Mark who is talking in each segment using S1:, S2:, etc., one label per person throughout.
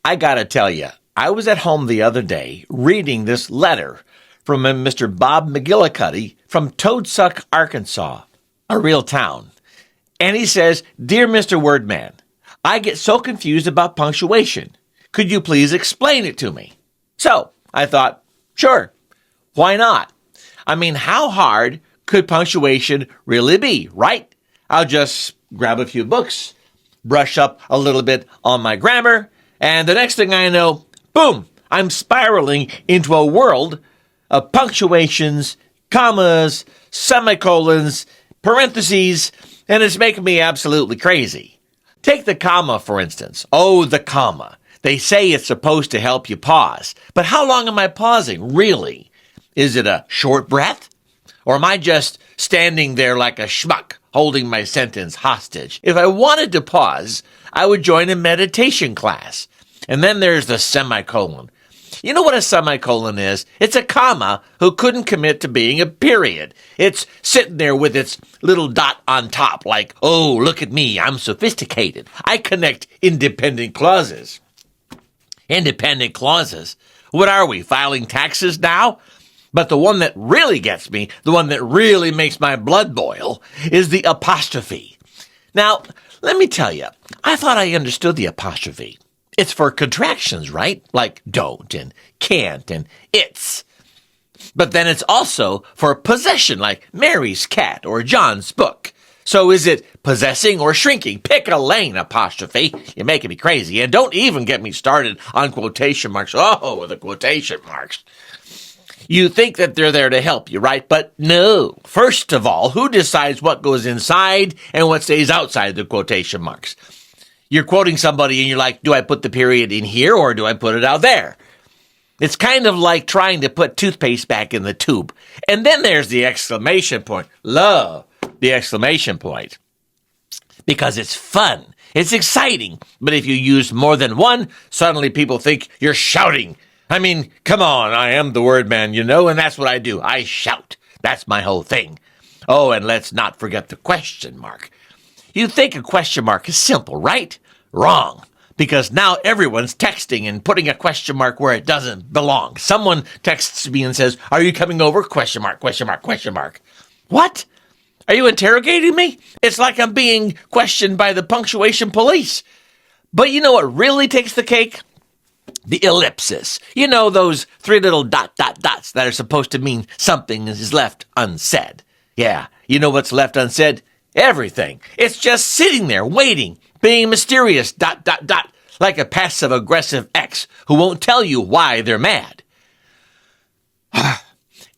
S1: I gotta tell you, I was at home the other day reading this letter from a Mr. Bob McGillicuddy from Toadsuck, Arkansas, a real town. And he says, "Dear Mr. Wordman, I get so confused about punctuation. Could you please explain it to me?" So I thought, sure, why not? I mean, how hard could punctuation really be, right? I'll just grab a few books, brush up a little bit on my grammar, and the next thing I know, boom, I'm spiraling into a world of punctuations, commas, semicolons, parentheses, and it's making me absolutely crazy. Take the comma, for instance. Oh, the comma. They say it's supposed to help you pause. But how long am I pausing, really? Is it a short breath? Or am I just standing there like a schmuck, holding my sentence hostage? If I wanted to pause, I would join a meditation class. And then there's the semicolon. You know what a semicolon is? It's a comma who couldn't commit to being a period. It's sitting there with its little dot on top like, oh, look at me, I'm sophisticated. I connect independent clauses. Independent clauses? What are we, filing taxes now? But the one that really gets me, the one that really makes my blood boil, is the apostrophe. Now, let me tell you, I thought I understood the apostrophe. It's for contractions, right? Like don't and can't and it's. But then it's also for possession, like Mary's cat or John's book. So is it possessing or shrinking? Pick a lane, apostrophe. You're making me crazy. And don't even get me started on quotation marks. Oh, the quotation marks. You think that they're there to help you, right? But no. First of all, who decides what goes inside and what stays outside the quotation marks? You're quoting somebody and you're like, do I put the period in here or do I put it out there? It's kind of like trying to put toothpaste back in the tube. And then there's the exclamation point. Love the exclamation point. Because it's fun. It's exciting. But if you use more than one, suddenly people think you're shouting. I mean, come on, I am the word man, and that's what I do. I shout. That's my whole thing. Oh, and let's not forget the question mark. You think a question mark is simple, right? Wrong. Because now everyone's texting and putting a question mark where it doesn't belong. Someone texts me and says, "Are you coming over?" Question mark, question mark, question mark. What? Are you interrogating me? It's like I'm being questioned by the punctuation police. But you know what really takes the cake? The ellipsis. Those three little dots that are supposed to mean something is left unsaid. Yeah, you know what's left unsaid? Everything. It's just sitting there, waiting, being mysterious, like a passive-aggressive ex who won't tell you why they're mad.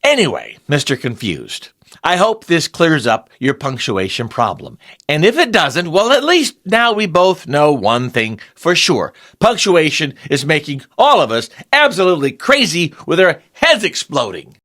S1: Anyway, Mr. Confused, I hope this clears up your punctuation problem. And if it doesn't, well, at least now we both know one thing for sure. Punctuation is making all of us absolutely crazy with our heads exploding.